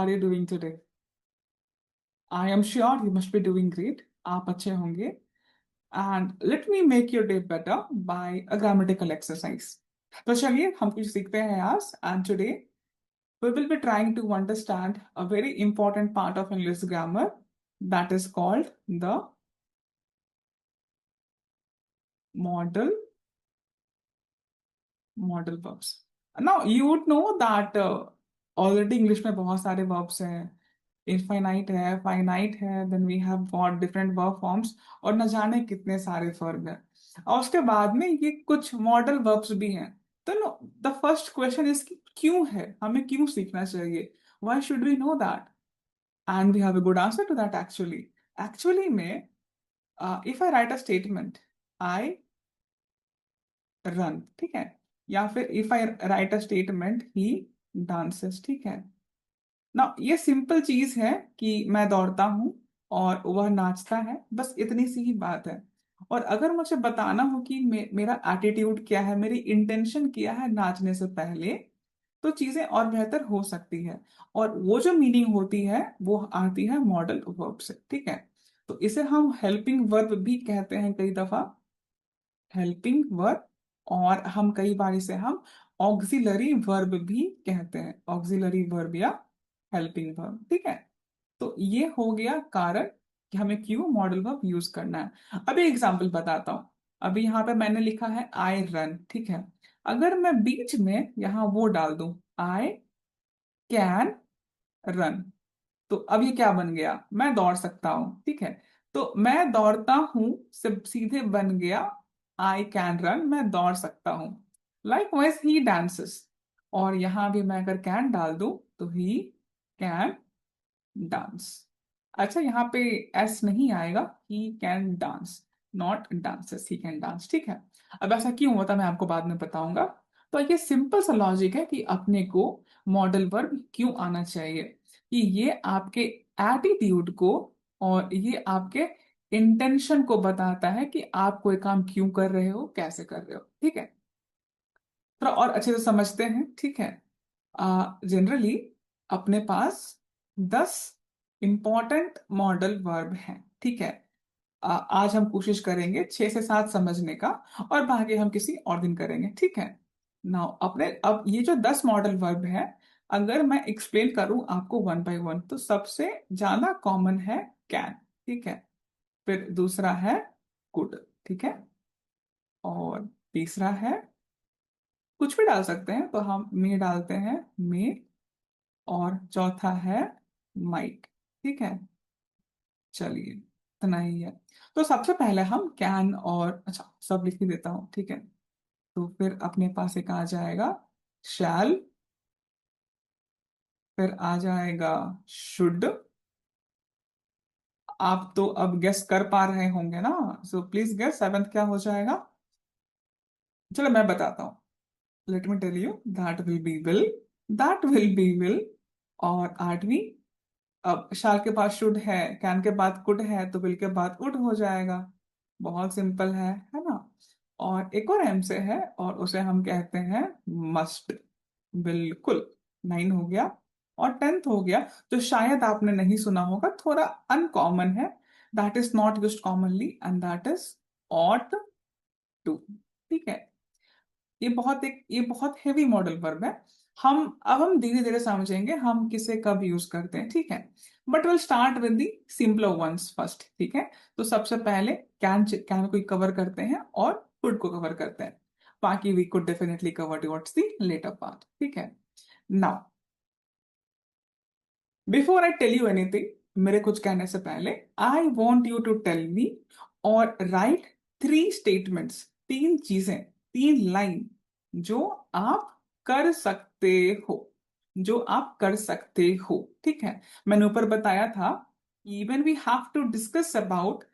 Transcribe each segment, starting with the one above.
are you doing today? I am sure you must be doing great. आप अच्छे होंगे. And let me make your day better by a grammatical exercise. तो चलिए हम कुछ सीखते हैं आज. And today we will be trying to understand a very important part of English grammar that is called the modal verbs. Now you would know that already English में बहुत सारे verbs हैं. इनफाइनाइट है, फाइनाइट है, then we have got different verb forms और न जाने कितने सारे वर्ब हैं. और उसके बाद में ये कुछ मॉडल वर्ब्स भी हैं. तो know the first question is कि क्यों है, हमें क्यों सीखना चाहिए, why should we know that. And we have a good answer to that. Actually में if I write a statement I run, ठीक है, या फिर if I write a statement he dances, ठीक है ना. ये सिंपल चीज है कि मैं दौड़ता हूं और वह नाचता है, बस इतनी सी ही बात है. और अगर मुझे बताना हो कि मेरा एटीट्यूड क्या है, मेरी इंटेंशन क्या है नाचने से पहले, तो चीजें और बेहतर हो सकती है. और वो जो मीनिंग होती है वो आती है मॉडल वर्ब से, ठीक है. तो इसे हम हेल्पिंग वर्ब भी कहते हैं कई दफा, हेल्पिंग वर्ब. और हम कई बार इसे हम ऑक्सिलरी वर्ब भी कहते हैं, ऑक्सिलरी वर्ब या हेल्पिंग वर्ब, ठीक है. तो ये हो गया कारण कि हमें क्यों मॉडल वर्ब यूज करना है. अभी एग्जांपल बताता हूं. अभी यहाँ पे मैंने लिखा है आई रन, ठीक है. अगर मैं बीच में यहाँ वो डाल दूं आई कैन रन, तो अब ये क्या बन गया, मैं दौड़ सकता हूं, ठीक है. तो मैं दौड़ता हूं से सीधे बन गया आई कैन रन, मैं दौड़ सकता हूं. लाइक वाइज ही डांसेस, और यहां भी मैं अगर कैन डाल दूं तो ही कैन डांस. अच्छा, यहाँ पे एस नहीं आएगा, he can dance, not dances, he can dance, ठीक है. अब ऐसा क्यों होता है मैं आपको बाद में बताऊंगा. तो ये सिंपल सा लॉजिक है कि अपने को मॉडल वर्ब क्यों आना चाहिए, कि ये आपके एटीट्यूड को और ये आपके इंटेंशन को बताता है कि आप कोई काम क्यों कर रहे हो, कैसे कर रहे हो, ठीक है. थोड़ा और अच्छे से समझते हैं, ठीक है. जनरली अपने पास 10 इंपॉर्टेंट मॉडल वर्ब हैं, ठीक है. आज हम कोशिश करेंगे 6 से 7 समझने का, और बाकी हम किसी और दिन करेंगे, ठीक है. नाउ अपने अब ये जो 10 मॉडल वर्ब है, अगर मैं एक्सप्लेन करूं आपको वन बाय वन, तो सबसे ज्यादा कॉमन है कैन, ठीक है. फिर दूसरा है कुड, ठीक है. और तीसरा है, कुछ भी डाल सकते हैं, तो हम मे डालते हैं मे. और चौथा है माइट, ठीक है. चलिए इतना ही है. तो सबसे पहले हम कैन, और अच्छा सब लिख ही देता हूँ, ठीक है. तो फिर अपने पास एक आ जाएगा शैल, फिर आ जाएगा शुड. आप तो अब गेस कर पा रहे होंगे ना, सो प्लीज गेस सेवेंथ क्या हो जाएगा. चलो मैं बताता हूँ. Let me tell you, that will be will, that will be will. और आठवीं, अब शाल के बाद शुड है, कैन के बाद कुड है, तो विल के बाद उड हो जाएगा. बहुत सिंपल है ना. और एक और एम से है, और उसे हम कहते हैं मस्ट. बिल्कुल. 9 हो गया. और 10th हो गया, जो शायद आपने नहीं सुना होगा, थोड़ा अनकॉमन है, that is not used commonly, and that is ought to, ठीक है. ये बहुत हेवी मॉडल वर्ब है. हम धीरे धीरे समझेंगे हम किसे कब यूज करते हैं, ठीक है. But will start with the simpler ones first, ठीक है. तो सबसे पहले कैन को कवर करते हैं और कुड को कवर करते हैं. बाकी we could definitely cover towards the latter part, ठीक है. Now before I tell you anything, मेरे कुछ कहने से पहले I want you to tell me और राइट 3 स्टेटमेंट्स, 3 चीजें, 3 लाइन जो आप कर सकते हो, जो आप कर सकते हो, ठीक है. मैंने ऊपर बताया था, even we have to discuss about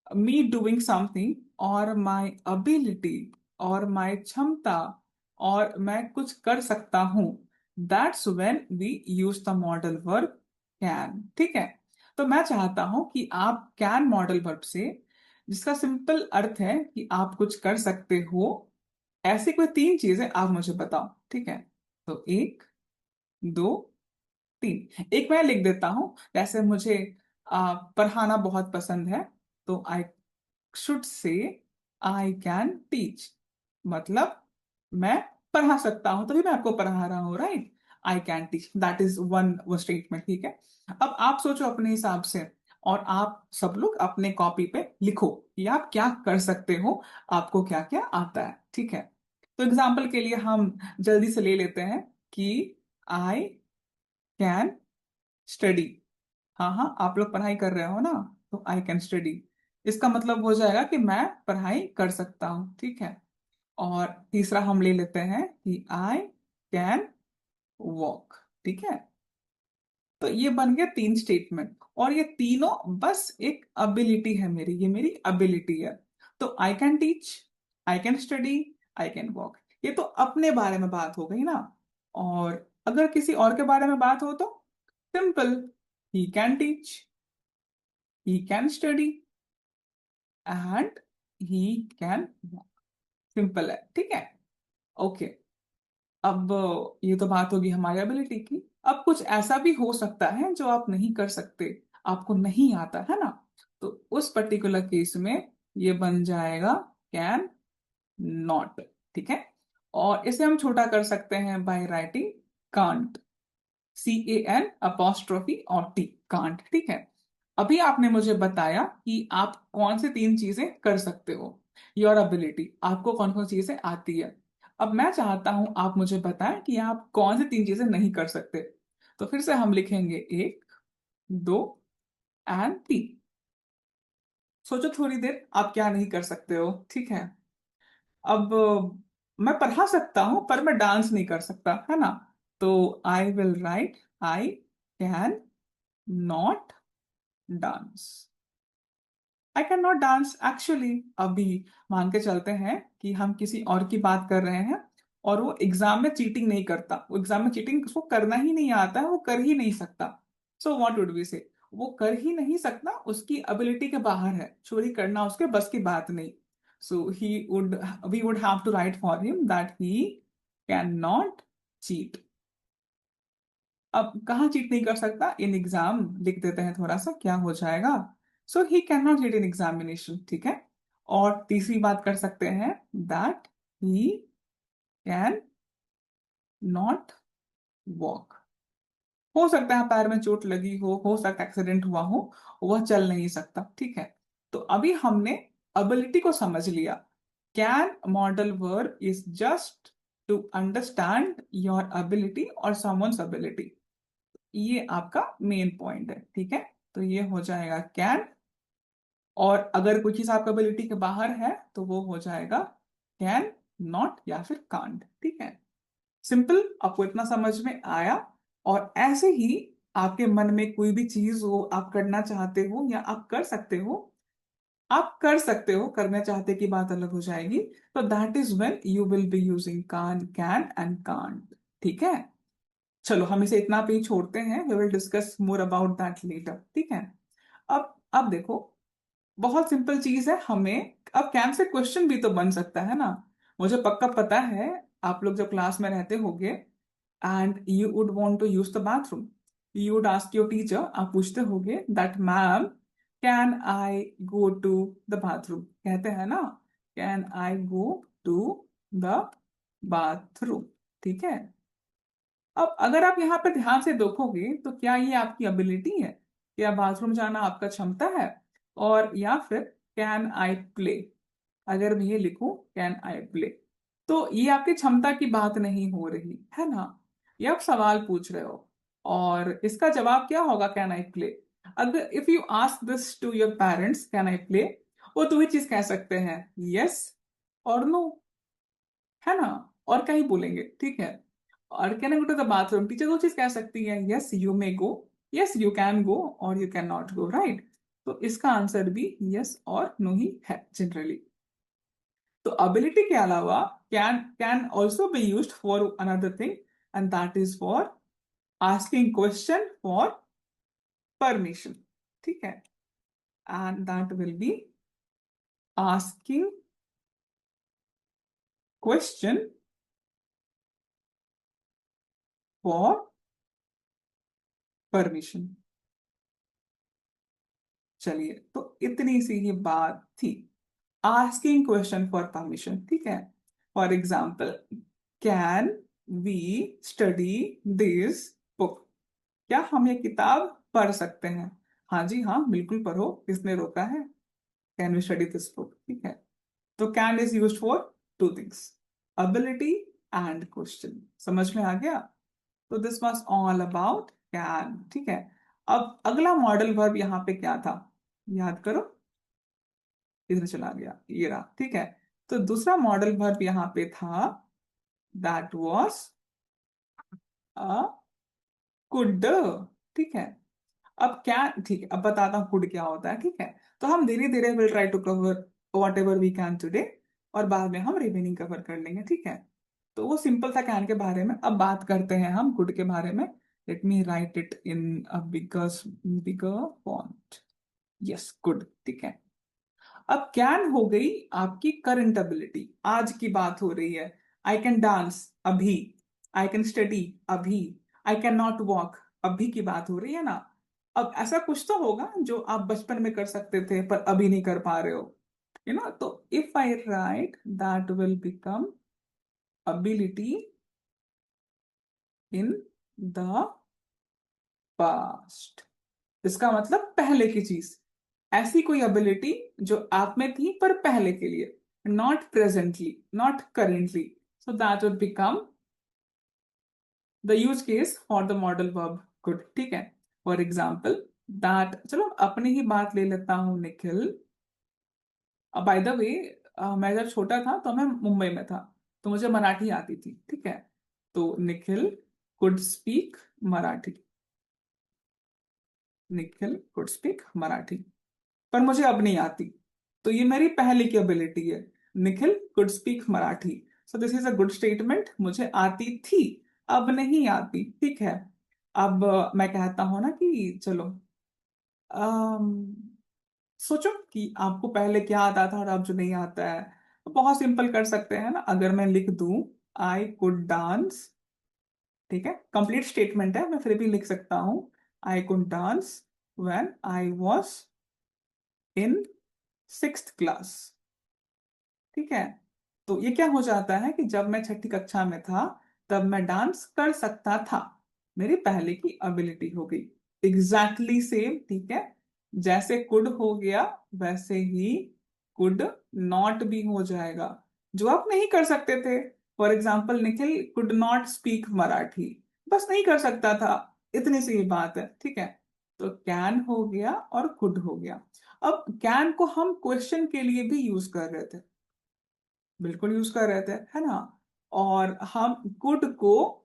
me doing something, और माई अबिलिटी, और माई क्षमता, और मैं कुछ कर सकता हूं, that's when we use the modal verb can, ठीक है. तो मैं चाहता हूं कि आप कैन मॉडल वर्ब से, जिसका सिंपल अर्थ है कि आप कुछ कर सकते हो, ऐसी कोई 3 चीजें आप मुझे बताओ, ठीक है. तो 1, 2, तीन। एक मैं लिख देता हूं, जैसे मुझे पढ़ाना बहुत पसंद है, तो I should say I can teach, मतलब मैं पढ़ा सकता हूं, तभी मैं आपको पढ़ा रहा हूं, right. I can teach, that is one वो स्टेटमेंट, ठीक है। अब आप सोचो अपने हिसाब से, और आप सब लोग अपने कॉपी पे लिखो कि आप क्या कर सकते हो, आपको क्या क्या आता है, ठीक है। तो एग्जाम्पल के लिए हम जल्दी से ले लेते हैं कि आई कैन स्टडी। हाँ हाँ, आप लोग पढ़ाई कर रहे हो ना, तो आई कैन स्टडी, इसका मतलब हो जाएगा कि मैं पढ़ाई कर सकता हूँ, ठीक है। और तीसरा हम ले लेते हैं कि आई कैन वॉक, ठीक है। तो ये बन गया तीन स्टेटमेंट, और ये तीनों बस एक एबिलिटी है मेरी, ये मेरी एबिलिटी है। तो आई can teach, I can study, I can walk, ये तो अपने बारे में बात हो गई ना। और अगर किसी और के बारे में बात हो तो simple, he can teach, he can study and he can walk, simple है, ठीक है। ओके, अब ये तो बात होगी हमारी एबिलिटी की। अब कुछ ऐसा भी हो सकता है जो आप नहीं कर सकते, आपको नहीं आता है ना, तो उस पर्टिकुलर केस में ये बन जाएगा कैन नॉट, ठीक है। और इसे हम छोटा कर सकते हैं बाय राइटिंग कांट, CAN और टी, कांट, ठीक है। अभी आपने मुझे बताया कि आप कौन से तीन चीजें कर सकते हो, योर एबिलिटी, आपको कौन कौन चीजें आती है। अब मैं चाहता हूं आप मुझे बताएं कि आप कौन सी तीन चीजें नहीं कर सकते। तो फिर से हम लिखेंगे एक, दो एंड तीन। सोचो थोड़ी देर आप क्या नहीं कर सकते हो, ठीक है। अब मैं पढ़ा सकता हूं पर मैं डांस नहीं कर सकता, है ना। तो I will right I can not dance, I can not dance actually. अभी मान के चलते हैं कि हम किसी और की बात कर रहे हैं, और वो एग्जाम में चीटिंग नहीं करता, वो एग्जाम में चीटिंग उसको करना ही नहीं आता है, वो कर ही नहीं सकता। सो व्हाट वुड वी से, वो कर ही नहीं सकता, उसकी एबिलिटी के बाहर है, चोरी करना उसके बस की बात नहीं। So he would, we would have to write for him that he can not cheat. अब कहाँ चीट नहीं कर सकता, इन एग्जाम लिख देते हैं थोड़ा सा, क्या हो जाएगा। So he can not cheat in examination, ठीक है। और तीसरी बात कर सकते हैं that he can not walk. हो सकता है पैर में चोट लगी हो सकता है एक्सीडेंट हुआ हो, वह चल नहीं सकता, ठीक है। तो अभी हमने एबिलिटी को समझ लिया। Can modal verb is just to understand your ability और समवन्स एबिलिटी, ये आपका मेन पॉइंट है, ठीक है। तो ये हो जाएगा कैन, और अगर कोई चीज आपका एबिलिटी के बाहर है तो वो हो जाएगा कैन नॉट या फिर कांट, ठीक है। सिंपल, आपको इतना समझ में आया। और ऐसे ही आपके मन में कोई भी चीज हो, आप करना चाहते हो या आप कर सकते हो, आप कर सकते हो, करना चाहते की बात अलग हो जाएगी। तो that is when you will be using can, can and can't, ठीक है। चलो हम इसे इतना पे ही छोड़ते हैं, we will discuss more about that later, ठीक है। अब देखो, बहुत सिंपल चीज है हमें, अब कैन से क्वेश्चन भी तो बन सकता है ना। मुझे पक्का पता है आप लोग जब क्लास में रहते होगे and you would want to use the bathroom, you would ask your teacher, आप पूछते होगे that ma'am can I go to the bathroom, कहते हैं ना, can I go to the bathroom, ठीक है। अब अगर आप यहाँ पे ध्यान से देखोगे तो क्या ये आपकी एबिलिटी है, क्या बाथरूम जाना आपका क्षमता है, और या फिर कैन आई प्ले, अगर मैं ये लिखूं कैन आई प्ले, तो ये आपकी क्षमता की बात नहीं हो रही है ना, ये आप सवाल पूछ रहे हो। और इसका जवाब क्या होगा, कैन आई प्ले। अगर if you ask this to your parents can I play, वो दो ही चीज कह सकते हैं, यस और नो, है ना, और क्या ही बोलेंगे, ठीक है। और can I go to the bathroom, teacher दो चीज कह सकती है, yes you may go, yes you can go, और you can not go, right. तो इसका आंसर भी यस और नो ही है जनरली। तो अबिलिटी के अलावा can can also be use for another thing, and that is for asking question for permission, ठीक है। And that will be asking question for permission. चलिए, तो इतनी सी ही बात थी, आस्किंग क्वेश्चन फॉर परमिशन, ठीक है। For example, can we study this book? क्या हम ये किताब पढ़ सकते हैं? हाँ जी हाँ, बिल्कुल पढ़ो, किसने रोका है। Can we study this book, ठीक है। तो can is used for two things, ability and question. समझ में आ गया? तो this was all about can, ठीक है। अब अगला मॉडल वर्ब यहाँ पे क्या था, याद करो। इधर चला गया, ये रहा, ठीक है। तो दूसरा मॉडल वर्ब यहाँ पे था, दैट वाज अ कुड, ठीक है। अब क्या, ठीक है, अब बताता हूँ कुड क्या होता है, ठीक है। तो हम धीरे धीरे will try to cover whatever we can today, और बाद में हम रिमेनिंग कवर कर लेंगे, ठीक है। तो वो सिंपल था कैन के बारे में। अब बात करते हैं हम कुड के बारे में। Let me right it in a bigger font. Yes, good, ठीक है। अब कैन हो गई आपकी करंट एबिलिटी, आज की बात हो रही है। आई कैन डांस, अभी। आई कैन स्टडी, अभी। आई कैन नॉट वॉक, अभी की बात हो रही है ना। अब ऐसा कुछ तो होगा जो आप बचपन में कर सकते थे पर अभी नहीं कर पा रहे हो, यू नो। तो if I right, that will become ability in the past. इसका मतलब पहले की चीज, ऐसी कोई एबिलिटी जो आप में थी पर पहले के लिए, not presently, not currently. So that would become the use case for the modal verb good, ठीक है। फॉर एग्जाम्पल, दैट, चलो अपनी ही बात ले लेता हूँ, निखिल। बाय द वे, मैं जब छोटा था तो मैं मुंबई में था, तो मुझे मराठी आती थी, ठीक है। तो Nikhil could speak Marathi, Nikhil could speak Marathi, पर मुझे अब नहीं आती। तो ये मेरी पहले की एबिलिटी है, Nikhil could speak Marathi. So this is a good statement, मुझे आती थी, अब नहीं आती, ठीक है। अब मैं कहता हूं ना कि चलो, अम, सोचो कि आपको पहले क्या आता था और अब जो नहीं आता है। तो बहुत सिंपल कर सकते हैं ना, अगर मैं लिख दूं आई कुड डांस, ठीक है, कंप्लीट स्टेटमेंट है, मैं फिर भी लिख सकता हूं, I could dance when I was in 6th class, ठीक है। तो ये क्या हो जाता है कि जब मैं छठी कक्षा में था तब मैं डांस कर सकता था, मेरी पहले की एबिलिटी हो गई। एग्जैक्टली सेम, ठीक है। जैसे कुड हो गया वैसे ही कुड नॉट भी हो जाएगा, जो आप नहीं कर सकते थे। For example, Nikhil could not speak Marathi, बस नहीं कर सकता था, इतनी सी ही बात है, ठीक है। तो कैन हो गया और कुड हो गया। अब कैन को हम क्वेश्चन के लिए भी यूज कर रहे थे, बिल्कुल यूज कर रहे थे, है ना। और हम कुड को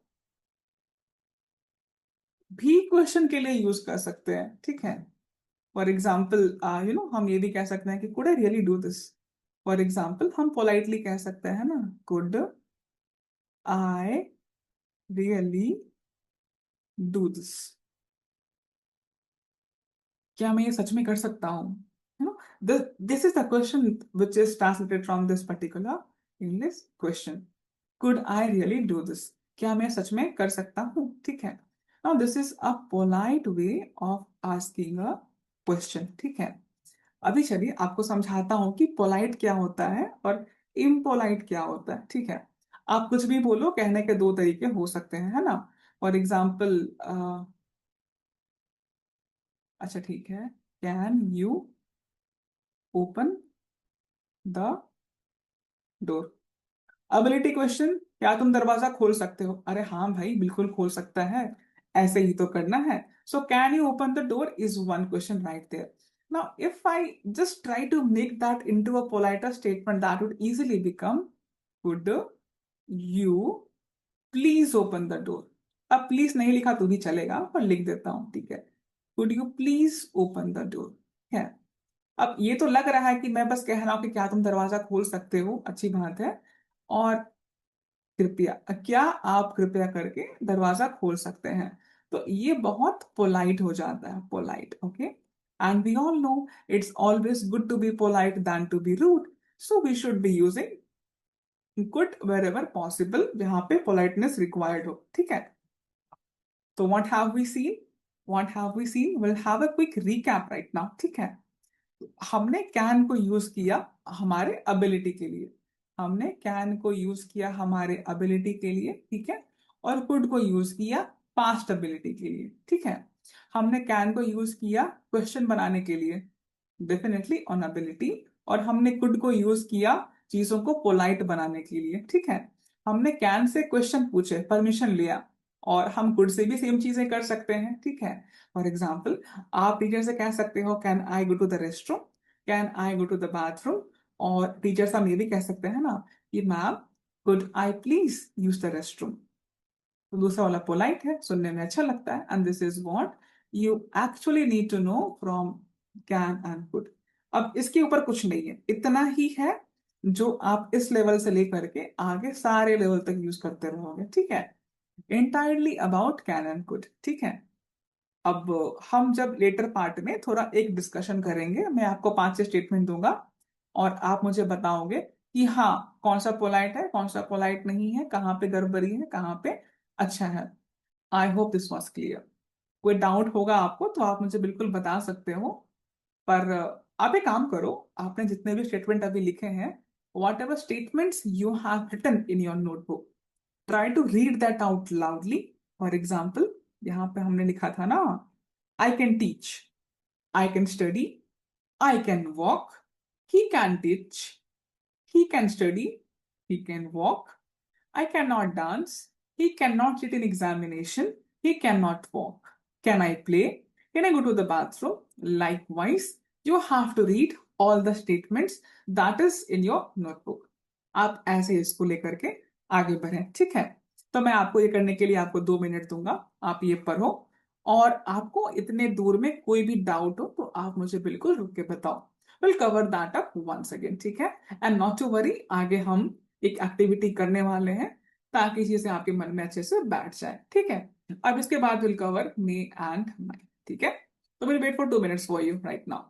भी क्वेश्चन के लिए यूज कर सकते हैं, ठीक है। फॉर एग्जाम्पल, हम ये भी कह सकते हैं कि could I really do this. For example, हम पोलाइटली कह सकते हैं ना, could I really do this? क्या मैं ये सच में कर सकता हूँ? You know, this is the question which is translated from this particular English question. Could I really do this? क्या मैं सच में कर सकता हूँ, ठीक है। Now this is a polite way of asking a question, ठीक है। अभी चलिए आपको समझाता हूँ कि पोलाइट क्या होता है और इम्पोलाइट क्या होता है, ठीक है। आप कुछ भी बोलो, कहने के दो तरीके हो सकते हैं, है ना। फॉर एग्जाम्पल, अच्छा ठीक है, can you open the door? Ability question, क्या तुम दरवाजा खोल सकते हो? अरे हाँ भाई, बिल्कुल खोल सकता है, ऐसे ही तो करना है। So can you open the door is one question right there. Now if I just try to make that into a politer statement, that would easily become, could you please open the door? अब please नहीं लिखा तो भी चलेगा, पर लिख देता हूं, ठीक है। Could you please open the door, है। अब ये तो लग रहा है कि मैं बस कह रहा हूं कि क्या तुम दरवाजा खोल सकते हो, अच्छी बात है। और कृपया, क्या आप कृपया करके दरवाजा खोल सकते हैं? तो ये बहुत पोलाइट हो जाता है, polite, okay. And we all know it's always good to be polite than to be rude, so we should be using good wherever possible, जहां पे पोलाइटनेस रिक्वायर्ड हो, ठीक है। तो what have we seen? What have we seen, will have a quick recap right now, ठीक है। हमने can को यूज किया हमारे अबिलिटी के लिए, हमने कैन को यूज किया हमारे अबिलिटी के लिए, ठीक है। और कुड को यूज किया पास्ट अबिलिटी के लिए, ठीक है। हमने कैन को यूज किया क्वेश्चन बनाने के लिए, डेफिनेटली ऑन एबिलिटी। और हमने कुड को यूज किया चीजों को पोलाइट बनाने के लिए, ठीक है। हमने कैन से क्वेश्चन पूछे, परमिशन लिया, और हम कुड से भी सेम चीजें कर सकते हैं, ठीक है। फॉर एग्जाम्पल, आप टीचर से कह सकते हो can I go to the restroom, can I go to the bathroom. और टीचर हम ये भी कह सकते हैं ना कि ma'am could I please use the restroom. तो दूसरा वाला पोलाइट है, सुनने में अच्छा लगता है, and this is what you actually need to know from can and could. अब इसके ऊपर कुछ नहीं है, इतना ही है जो आप इस लेवल से लेकर के आगे सारे लेवल तक यूज करते रहोगे, ठीक है। Entirely about can and could, ठीक है। अब हम जब लेटर पार्ट में थोड़ा एक डिस्कशन करेंगे, मैं आपको 5 स्टेटमेंट दूंगा और आप मुझे बताओगे कि हाँ कौन सा पोलाइट है, कौन सा पोलाइट नहीं है, कहाँ पे गड़बड़ी है, कहाँ पे अच्छा है। I hope this was clear. कोई डाउट होगा आपको तो आप मुझे बिल्कुल बता सकते हो। पर आप एक काम करो, आपने जितने भी स्टेटमेंट अभी लिखे हैं, whatever statements you have written in your notebook, try to read that out loudly. For example, यहाँ पे हमने लिखा था ना, I can teach, I can study, I can walk, he can teach, he can study, he can walk, I cannot dance, he cannot sit in examination, he cannot walk. Can I play? Can I go to the bathroom? Likewise, you have to read all the statements that is in your notebook. आप ऐसे इसको लेकर के आगे बढ़ें, ठीक है। तो मैं आपको ये करने के लिए आपको 2 मिनट दूंगा, आप ये पढ़ो। और आपको इतने दूर में कोई भी डाउट हो तो आप मुझे बिल्कुल रुक के बताओ। Will cover that up once again, ठीक है। एंड नॉट टू वरी, आगे हम एक एक्टिविटी करने वाले हैं ताकि चीजें आपके मन में अच्छे से बैठ जाए, ठीक है। अब इसके बाद will cover may and might, ठीक है। तो will wait for 2 minutes for you right now.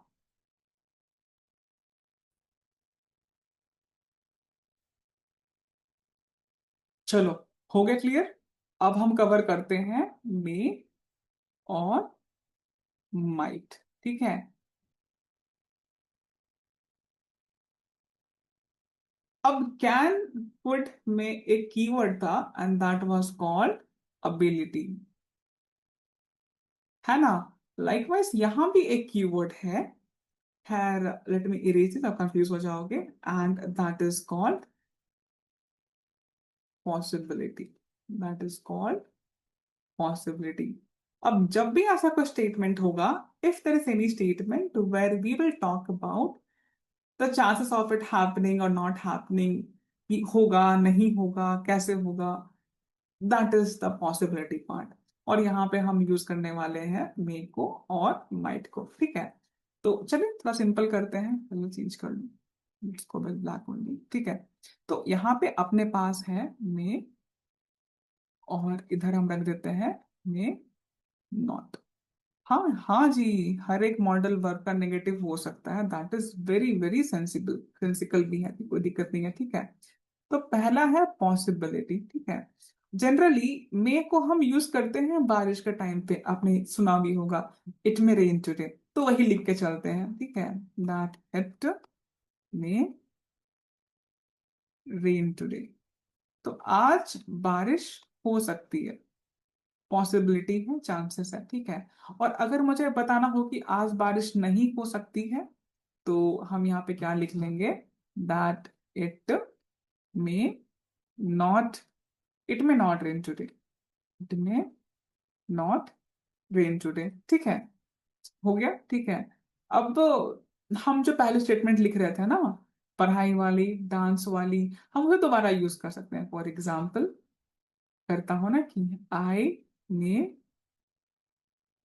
चलो, हो गया क्लियर। अब हम कवर करते हैं मे और माइट, ठीक है। अब कैन पुट में एक कीवर्ड था and that was called ability, है ना। लाइकवाइज यहां भी एक कीवर्ड है, खैर लेट मी इरेज इट, आप कंफ्यूज हो जाओगे, and that is called possibility, that is called possibility. अब जब भी ऐसा कोई स्टेटमेंट होगा, if there is any statement where we will talk about the chances of it happening और नॉट हैपनिंग, कि होगा नहीं होगा कैसे होगा, that is the possibility part. और यहाँ पे हम यूज करने वाले हैं मे को और माइट को, ठीक है। तो चलिए थोड़ा सिंपल करते हैं, चलो चेंज कर लूँ इसको, ब्लैक ओनली, ठीक है। तो यहाँ पे अपने पास है मे, और इधर हम रख देते हैं मे नॉट। हाँ हाँ जी, हर एक मॉडल वर्क का नेगेटिव हो सकता है, that is very very sensible, sensical भी है, कोई दिक्कत नहीं है, ठीक है। तो पहला है पॉसिबिलिटी, ठीक है। जनरली मे को हम यूज करते हैं बारिश के टाइम पे, आपने सुना भी होगा, इट मे रेन टुडे, तो वही लिख के चलते हैं, ठीक है, that it may rain today. तो आज बारिश हो सकती है, पॉसिबिलिटी है, चांसेस है, ठीक है। और अगर मुझे बताना हो कि आज बारिश नहीं हो सकती है, तो हम यहाँ पे क्या लिख लेंगे, that it may not, it may not rain today, it may not rain today, ठीक है। हो गया, ठीक है। अब हम जो पहले स्टेटमेंट लिख रहे थे ना, पढ़ाई वाली, डांस वाली, हम उसे दोबारा यूज कर सकते हैं। फॉर एग्जाम्पल, करता हूं ना कि आई मे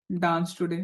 डांस टुडे,